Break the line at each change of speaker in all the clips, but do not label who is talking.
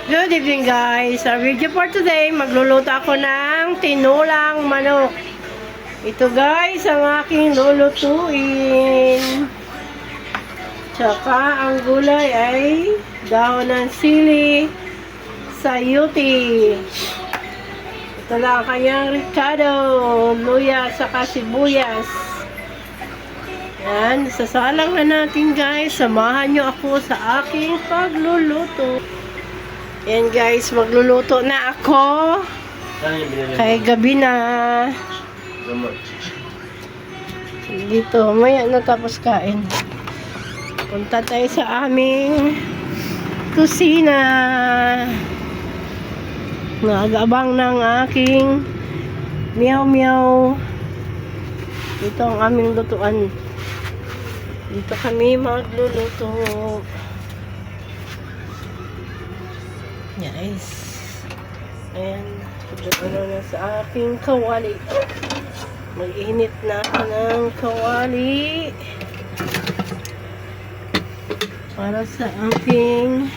Good evening guys. Our video for today, magluluto ako ng tinulang manok. Ito guys, ang aking lulutuin. Tsaka ang gulay ay dahon ng sili, sayuti. Ito lang ang kanyang ricado, luya, saka sibuyas. Yan, sasalang na natin guys. Samahan nyo ako sa aking pagluluto. Yan guys, magluluto na ako. Kaya gabi na. Dito, maya na tapos kain. Punta tayo sa aming kusina. Nag-abang ng aking meow meow. Ito ang aming lutuan. Dito kami magluluto. Guys, ayan, ano na sa aking kawali. Mag-init na ako ng kawali para sa aking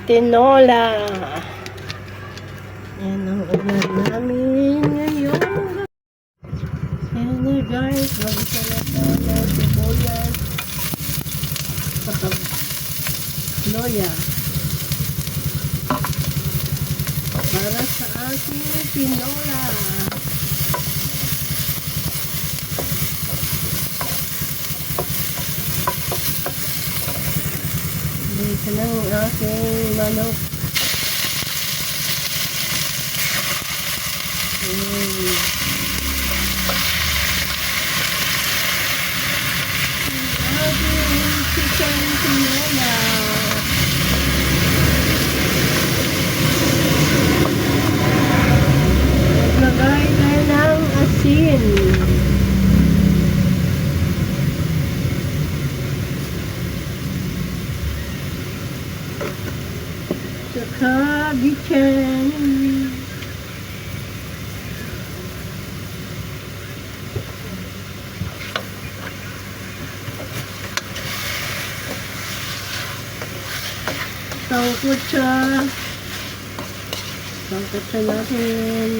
tinola. Ayan ang ulam namin ngayon. Ayan na guys, mag-isa na tayo ng sibuyas sa loya para sa ating tinola. Dito na ang aking manok. Ating chicken tinola. Maglagay tayo ng asin. Saka bitchin. Sangkutsa natin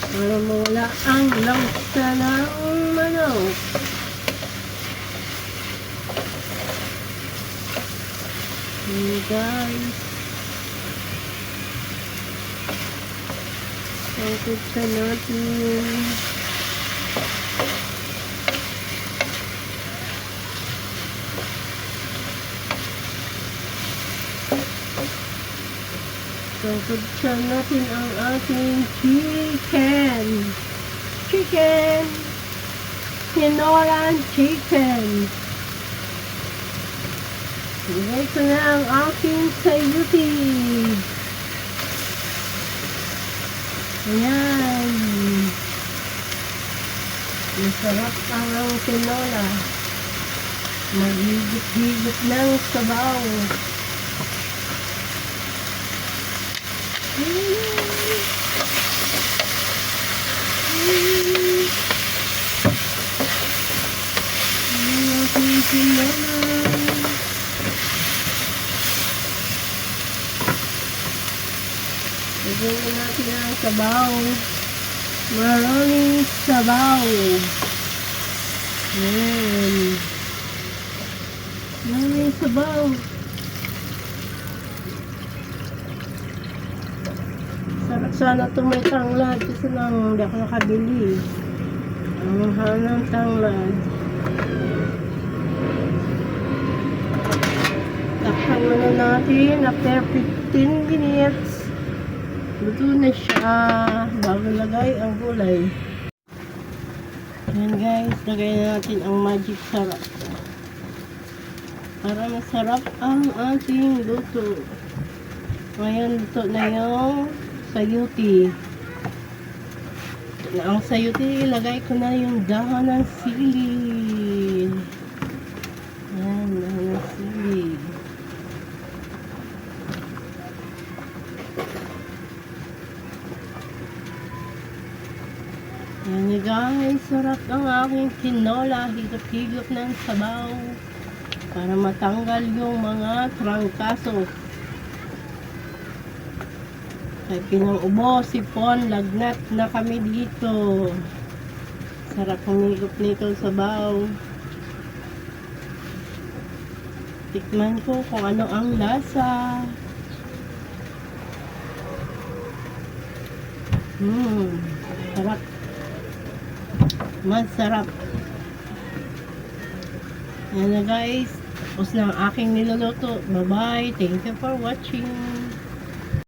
para mawala ang langsa ng manok. Guys, sangkutsa natin. Sangkutsa natin ang ating chicken, tinola chicken. Ilagay ko na ang aking sayuti. Ayan. Masarap ang tinola. Magigit-higit ng sabaw. Lagyan natin ang sabaw. Maraming sabaw. Ayan. Maraming sabaw. Sarap sana ito may tanglad kasi lang hindi ako nakabili. Ang hanang tanglad. Takpan muna natin after 15 minutes. Luto na siya bago lagay ang gulay. Ayan guys, lagay natin ang magic sarap para masarap ang ating luto. Ngayon luto na yung sayuti. Ang sayuti, ilagay ko na yung dahon ng sili. Ayan, dahon ng sili. Ayan guys, sarap ang aking tinola. Higop-higop ng sabaw para matanggal yung mga trangkaso. Kay pinang-ubo, sipon, lagnat na kami dito. Sarap humigop nito sa baw. Tikman ko kung ano ang lasa. Sarap. Masarap. Yan na guys. Tapos na ang aking niluluto. Bye-bye. Thank you for watching.